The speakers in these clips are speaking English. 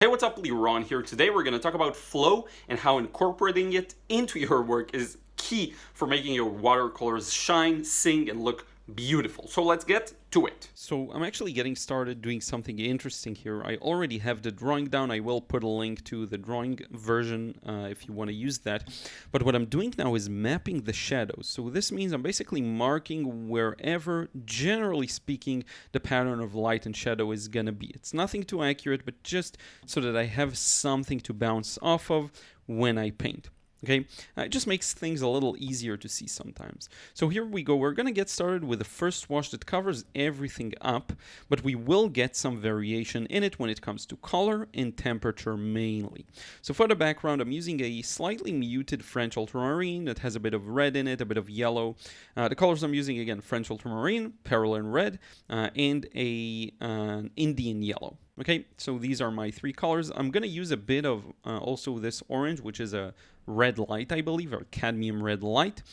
Hey, what's up? Liron here. Today we're going to talk about flow and how incorporating it into your work is key for making your watercolors shine, sing, and look beautiful. So let's get to it. So I'm actually getting started doing something interesting here. I already have the drawing down. I will put a link to the drawing version if you want to use that. But what I'm doing now is mapping the shadows. So this means I'm basically marking wherever, generally speaking, the pattern of light and shadow is going to be. It's nothing too accurate, but just so that I have something to bounce off of when I paint. Okay, it just makes things a little easier to see sometimes. So here we go. We're going to get started with the first wash that covers everything up, but we will get some variation in it when it comes to color and temperature mainly. So for the background, I'm using a slightly muted French ultramarine that has a bit of red in it, a bit of yellow. The colors I'm using, again, French ultramarine, Parylene red, and an Indian yellow. Okay, so these are my three colors. I'm going to use a bit of also this orange, which is a red light, I believe, or cadmium red light,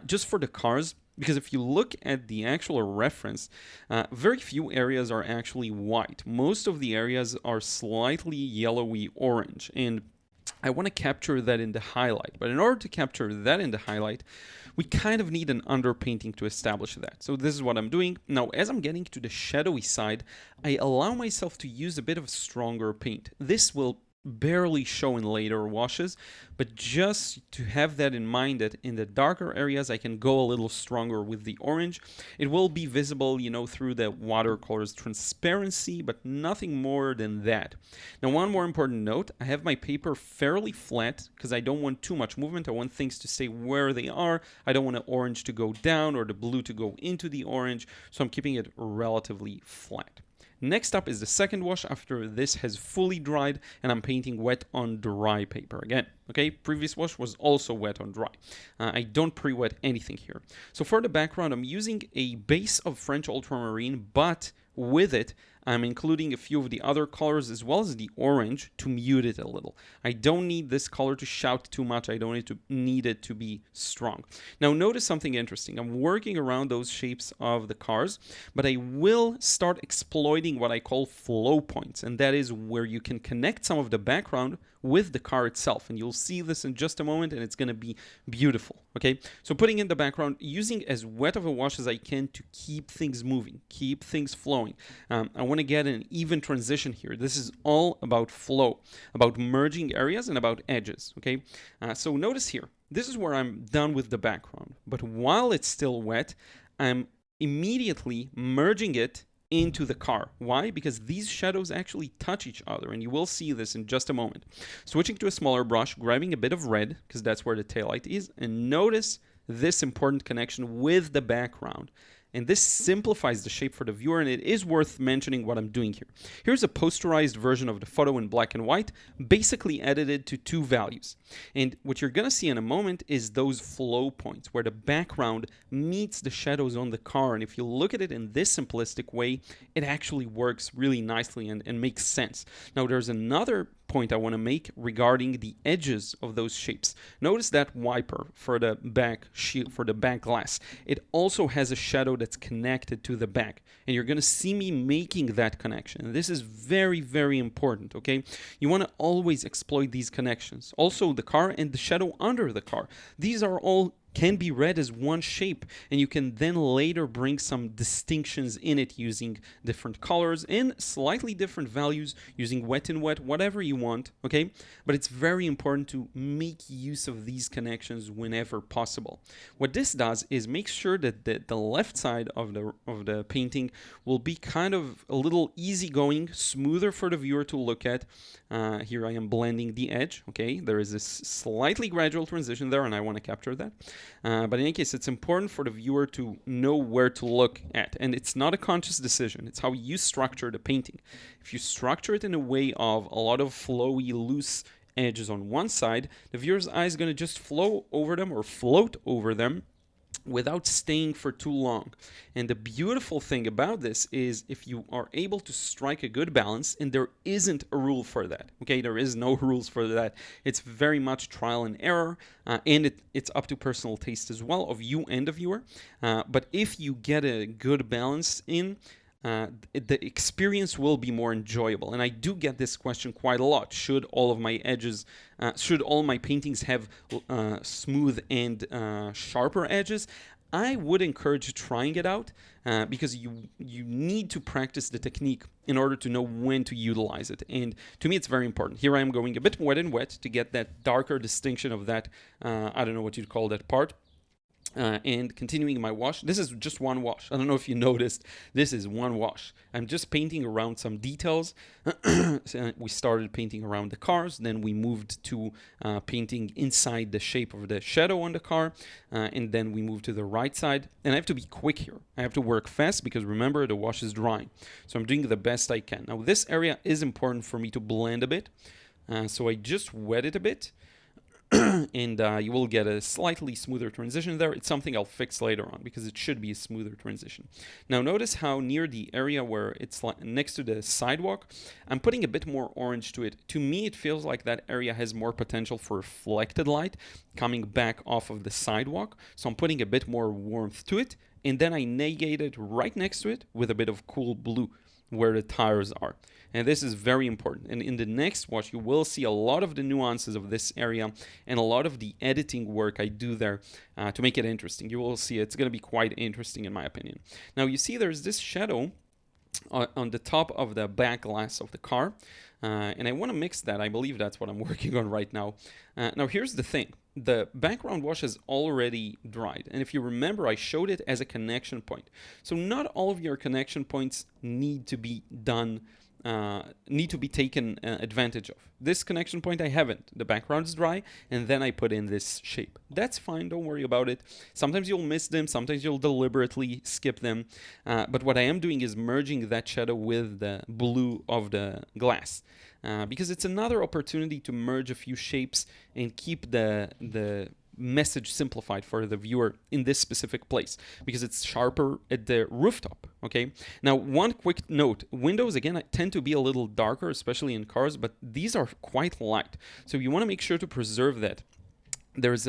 just for the cars. Because if you look at the actual reference, very few areas are actually white. Most of the areas are slightly yellowy orange. And I want to capture that in the highlight. But in order to capture that in the highlight, we kind of need an underpainting to establish that. So this is what I'm doing. Now, as I'm getting to the shadowy side, I allow myself to use a bit of stronger paint. This will barely show in later washes, but just to have that in mind that in the darker areas I can go a little stronger with the orange. It will be visible, you know, through the watercolor's transparency, but nothing more than that. Now, one more important note, I have my paper fairly flat because I don't want too much movement. I want things to stay where they are. I don't want the orange to go down or the blue to go into the orange, so I'm keeping it relatively flat. Next up is the second wash after this has fully dried and I'm painting wet on dry paper again. Okay, previous wash was also wet on dry. I don't pre-wet anything here. So for the background, I'm using a base of French ultramarine, but with it, I'm including a few of the other colors as well as the orange to mute it a little. I don't need this color to shout too much. I don't need it to be strong. Now notice something interesting. I'm working around those shapes of the cars, but I will start exploiting what I call flow points, and that is where you can connect some of the background with the car itself, and you'll see this in just a moment, and it's going to be beautiful. Okay, so putting in the background, using as wet of a wash as I can to keep things moving, keep things flowing. I want to get an even transition here. This is all about flow, about merging areas and about edges. Okay, so notice here, this is where I'm done with the background, but while it's still wet, I'm immediately merging it into the car. Why? Because these shadows actually touch each other, and you will see this in just a moment. Switching to a smaller brush, grabbing a bit of red, because that's where the taillight is, and notice this important connection with the background. And this simplifies the shape for the viewer, and it is worth mentioning what I'm doing here. Here's a posterized version of the photo in black and white, basically edited to 2 values. And what you're going to see in a moment is those flow points where the background meets the shadows on the car. And if you look at it in this simplistic way, it actually works really nicely and makes sense. Now, there's another point I want to make regarding the edges of those shapes. Notice that wiper for the back shield, for the back glass. It also has a shadow that's connected to the back, and you're going to see me making that connection. This is very, very important. Okay, you want to always exploit these connections. Also, the car and the shadow under the car. These are all can be read as one shape, and you can then later bring some distinctions in it using different colors and slightly different values, using wet and wet, whatever you want. Okay, but it's very important to make use of these connections whenever possible. What this does is make sure that the left side of the painting will be kind of a little easygoing, smoother for the viewer to look at. Here I am blending the edge. Okay, there is this slightly gradual transition there, and I want to capture that. But in any case, it's important for the viewer to know where to look at. And it's not a conscious decision. It's how you structure the painting. If you structure it in a way of a lot of flowy, loose edges on one side, the viewer's eye is going to just flow over them or float over them without staying for too long. And the beautiful thing about this is if you are able to strike a good balance, and there isn't a rule for that. Okay, there is no rules for that. It's very much trial and error, and it's up to personal taste as well of you and the viewer. But if you get a good balance in, the experience will be more enjoyable. And I do get this question quite a lot. Should all of my edges, should all my paintings have smooth and sharper edges? I would encourage trying it out because you need to practice the technique in order to know when to utilize it. And to me, it's very important. Here I am going a bit wet and wet to get that darker distinction of that, I don't know what you'd call that part. And continuing my wash. This is just one wash. I don't know if you noticed, this is one wash. I'm just painting around some details. So we started painting around the cars, then we moved to painting inside the shape of the shadow on the car, and then we moved to the right side. And I have to be quick here. I have to work fast because remember, the wash is drying. So I'm doing the best I can. Now this area is important for me to blend a bit. So I just wet it a bit. And you will get a slightly smoother transition there. It's something I'll fix later on because it should be a smoother transition. Now notice how near the area where it's next to the sidewalk, I'm putting a bit more orange to it. To me, it feels like that area has more potential for reflected light coming back off of the sidewalk. So I'm putting a bit more warmth to it. And then I negate it right next to it with a bit of cool blue where the tires are. And this is very important. And in the next watch, you will see a lot of the nuances of this area and a lot of the editing work I do there to make it interesting. You will see it's going to be quite interesting in my opinion. Now you see there's this shadow on the top of the back glass of the car. And I want to mix that. I believe that's what I'm working on right now. Now here's the thing. The background wash is already dried. And if you remember, I showed it as a connection point. So not all of your connection points need to be done, need to be taken advantage of. This connection point I haven't. The background is dry, and then I put in this shape. That's fine, don't worry about it. Sometimes you'll miss them, sometimes you'll deliberately skip them. But what I am doing is merging that shadow with the blue of the glass. Because it's another opportunity to merge a few shapes and keep the message simplified for the viewer in this specific place because it's sharper at the rooftop. Okay, now one quick note, windows again tend to be a little darker, especially in cars, but these are quite light, so you want to make sure to preserve that. It's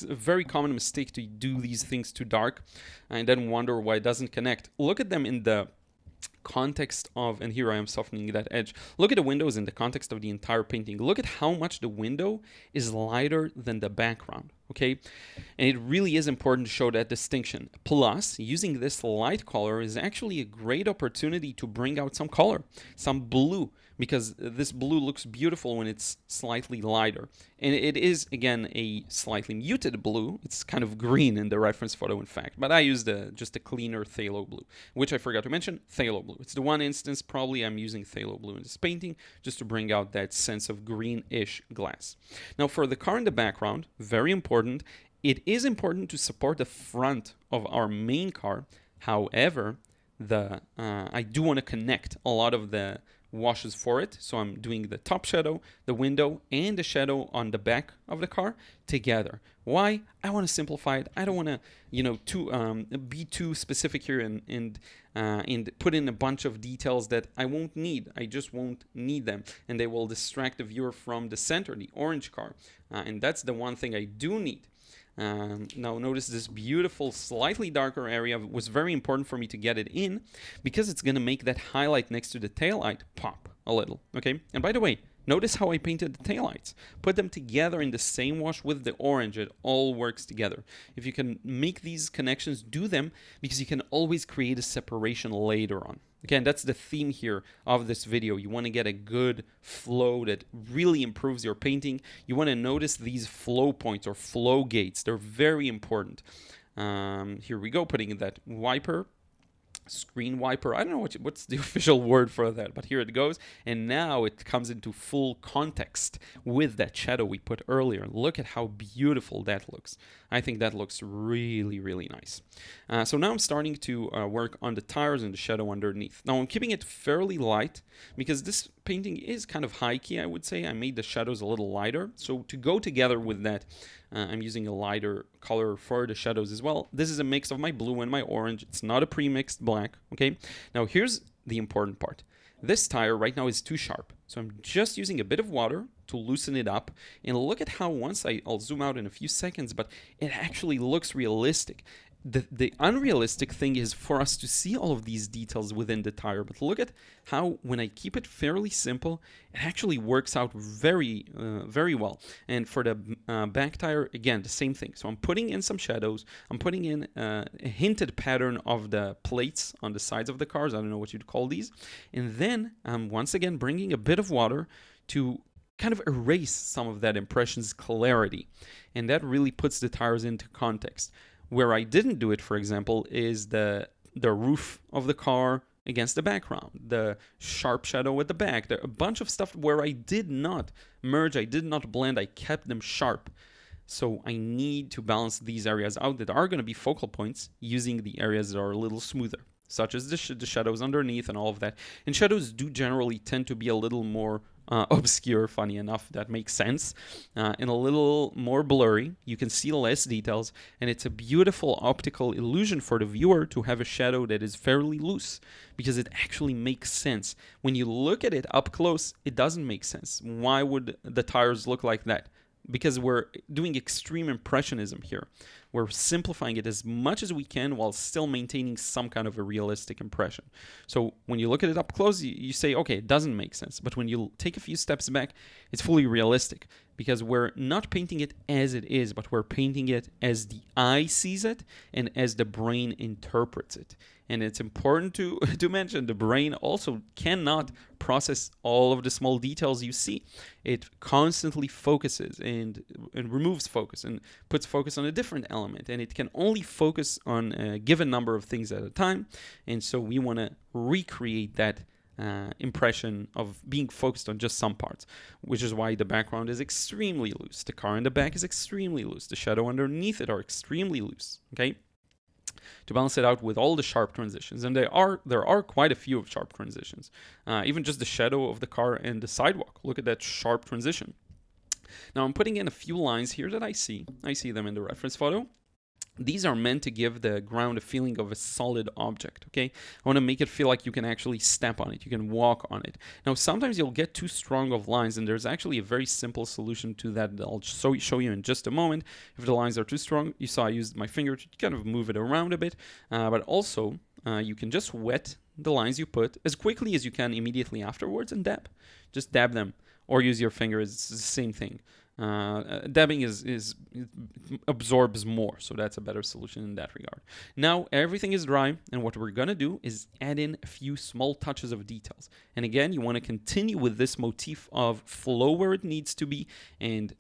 a very common mistake to do these things too dark and then wonder why it doesn't connect. Look at them in the context of, and here I am softening that edge. Look at the windows in the context of the entire painting. Look at how much the window is lighter than the background, okay? And it really is important to show that distinction. Plus, using this light color is actually a great opportunity to bring out some color, some blue, because this blue looks beautiful when it's slightly lighter. And it is, again, a slightly muted blue. It's kind of green in the reference photo, in fact. But I used just a cleaner phthalo blue, which I forgot to mention, phthalo blue. It's the one instance probably I'm using phthalo blue in this painting just to bring out that sense of greenish glass. Now, for the car in the background, very important, it is important to support the front of our main car. However, I do want to connect a lot of the washes for it, so I'm doing the top shadow, the window, and the shadow on the back of the car together. Why? I want to simplify it. I don't want to, be too specific here and put in a bunch of details that I won't need. I just won't need them, and they will distract the viewer from the center, the orange car, and that's the one thing I do need. Now notice this beautiful, slightly darker area was very important for me to get it in because it's going to make that highlight next to the taillight pop a little, okay? And by the way, notice how I painted the taillights. Put them together in the same wash with the orange. It all works together. If you can make these connections, do them because you can always create a separation later on. Again, that's the theme here of this video. You want to get a good flow that really improves your painting. You want to notice these flow points or flow gates. They're very important. Here we go, putting in that wiper. Screen wiper. I don't know what's the official word for that, but here it goes. And now it comes into full context with that shadow we put earlier. Look at how beautiful that looks. I think that looks really, really nice. So now I'm starting to work on the tires and the shadow underneath. Now I'm keeping it fairly light because this painting is kind of high key, I would say. I made the shadows a little lighter. So to go together with that, I'm using a lighter color for the shadows as well. This is a mix of my blue and my orange. It's not a pre-mixed black, okay? Now here's the important part. This tire right now is too sharp. So I'm just using a bit of water to loosen it up. And look at how I'll zoom out in a few seconds, but it actually looks realistic. the unrealistic thing is for us to see all of these details within the tire, but look at how when I keep it fairly simple, it actually works out very well. And for the back tire, again, the same thing. So I'm putting in some shadows, I'm putting in a hinted pattern of the plates on the sides of the cars, I don't know what you'd call these, and then I'm once again bringing a bit of water to kind of erase some of that impression's clarity, and that really puts the tires into context. Where I didn't do it, for example, is the roof of the car against the background, the sharp shadow at the back. There are a bunch of stuff where I did not merge, I did not blend, I kept them sharp. So I need to balance these areas out that are going to be focal points using the areas that are a little smoother, such as the shadows underneath and all of that. And shadows do generally tend to be a little more obscure, funny enough, that makes sense, and a little more blurry. You can see less details, and it's a beautiful optical illusion for the viewer to have a shadow that is fairly loose, because it actually makes sense. When you look at it up close, it doesn't make sense. Why would the tires look like that? Because we're doing extreme impressionism here. We're simplifying it as much as we can while still maintaining some kind of a realistic impression. So when you look at it up close, you say, okay, it doesn't make sense. But when you take a few steps back, it's fully realistic, because we're not painting it as it is, but we're painting it as the eye sees it and as the brain interprets it. And it's important to mention the brain also cannot process all of the small details you see. It constantly focuses and removes focus and puts focus on a different element. And it can only focus on a given number of things at a time. And so we want to recreate that impression of being focused on just some parts, which is why the background is extremely loose. The car in the back is extremely loose. The shadow underneath it are extremely loose, okay? To balance it out with all the sharp transitions, and there are quite a few of sharp transitions. Even just the shadow of the car and the sidewalk. Look at that sharp transition. Now I'm putting in a few lines here that I see them in the reference photo. These are meant to give the ground a feeling of a solid object, okay? I want to make it feel like you can actually step on it, you can walk on it. Now, sometimes you'll get too strong of lines, and there's actually a very simple solution to that I'll show you in just a moment. If the lines are too strong, you saw I used my finger to kind of move it around a bit, but also you can just wet the lines you put as quickly as you can immediately afterwards and dab. Just dab them, or use your finger, it's the same thing. Dabbing absorbs more, so that's a better solution in that regard. Now everything is dry, and what we're gonna do is add in a few small touches of details. And again, you want to continue with this motif of flow where it needs to be, and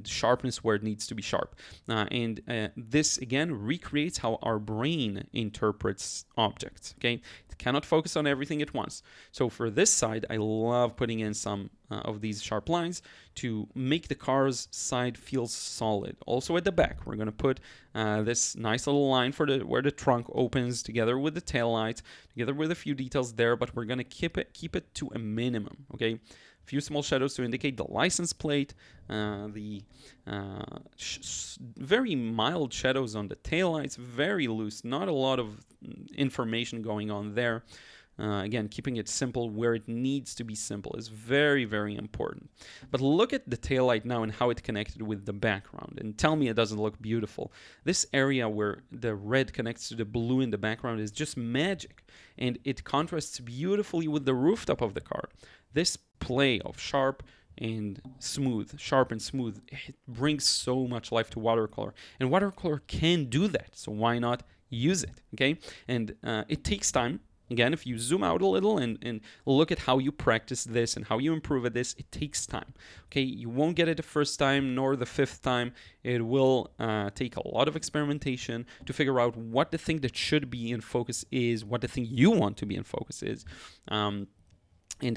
sharpness where it needs to be sharp. This again recreates how our brain interprets objects. Okay, it cannot focus on everything at once. So for this side, I love putting in some of these sharp lines to make the car's side feel solid. Also at the back, we're going to put this nice little line for where the trunk opens, together with the tail lights, together with a few details there, but we're going to keep it to a minimum, okay? A few small shadows to indicate the license plate, the very mild shadows on the tail lights, very loose, not a lot of information going on there. Again, keeping it simple where it needs to be simple is very, very important. But look at the taillight now and how it connected with the background, and tell me it doesn't look beautiful. This area where the red connects to the blue in the background is just magic, and it contrasts beautifully with the rooftop of the car. This play of sharp and smooth, it brings so much life to watercolor, and watercolor can do that, so why not use it, okay? And it takes time. Again, if you zoom out a little and look at how you practice this and how you improve at this, it takes time. Okay, you won't get it the first time nor the fifth time. It will take a lot of experimentation to figure out what the thing that should be in focus is, what the thing you want to be in focus is, and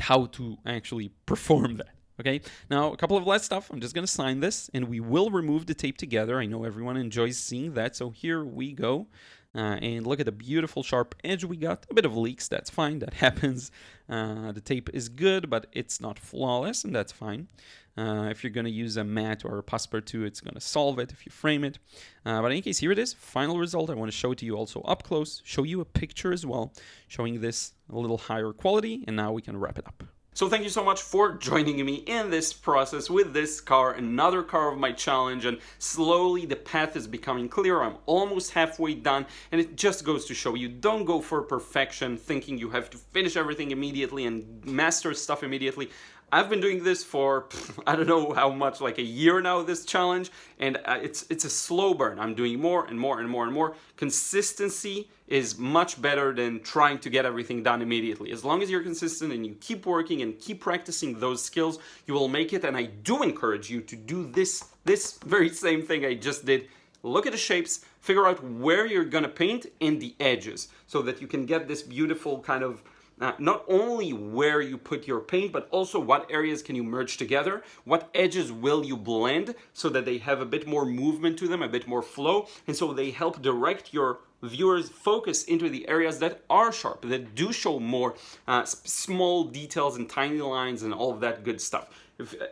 how to actually perform that. Okay, now a couple of last stuff. I'm just going to sign this, and we will remove the tape together. I know everyone enjoys seeing that, so here we go. And look at the beautiful sharp edge we got. A bit of leaks, that's fine, that happens. The tape is good, but it's not flawless, and that's fine. If you're going to use a matte or a Passepartout, it's going to solve it if you frame it. But in any case, here it is, final result. I want to show it to you also up close, show you a picture as well, showing this a little higher quality, and now we can wrap it up. So thank you so much for joining me in this process with this car, another car of my challenge, and slowly the path is becoming clear. I'm almost halfway done, and it just goes to show you, don't go for perfection thinking you have to finish everything immediately and master stuff immediately. I've been doing this for, I don't know how much, like a year now, this challenge, and it's a slow burn. I'm doing more and more and more and more. Consistency is much better than trying to get everything done immediately. As long as you're consistent and you keep working and keep practicing those skills, you will make it, and I do encourage you to do this very same thing I just did. Look at the shapes, figure out where you're gonna paint and the edges, so that you can get this beautiful kind of not only where you put your paint, but also what areas can you merge together, what edges will you blend so that they have a bit more movement to them, a bit more flow, and so they help direct your viewers' focus into the areas that are sharp, that do show more small details and tiny lines and all of that good stuff.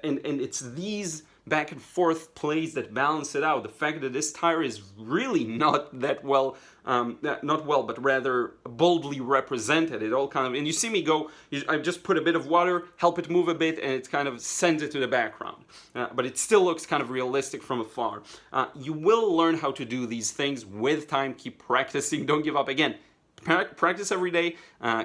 And it's these back and forth plays that balance it out. The fact that this tire is really not that well, but rather boldly represented. It all kind of, and you see me go, I just put a bit of water, help it move a bit, and it kind of sends it to the background. But it still looks kind of realistic from afar. You will learn how to do these things with time. Keep practicing. Don't give up. Again, practice every day.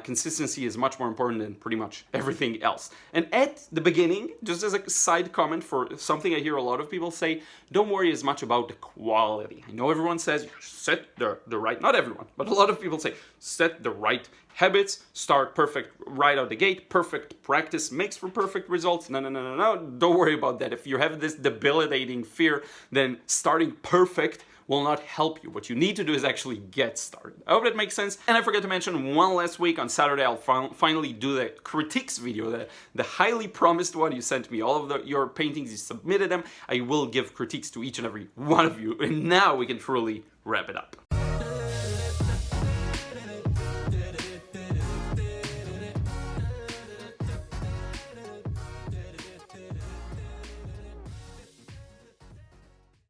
Consistency is much more important than pretty much everything else. And at the beginning, just as a side comment for something I hear a lot of people say, don't worry as much about the quality. I know everyone says set the right, not everyone, but a lot of people say set the right habits, start perfect right out the gate. Perfect practice makes for perfect results. No, don't worry about that. If you have this debilitating fear, then starting perfect will not help you. What you need to do is actually get started. I hope that makes sense. And I forgot to mention one last week on Saturday, I'll finally do the critiques video, the highly promised one. You sent me all of your paintings, you submitted them. I will give critiques to each and every one of you. And now we can truly wrap it up.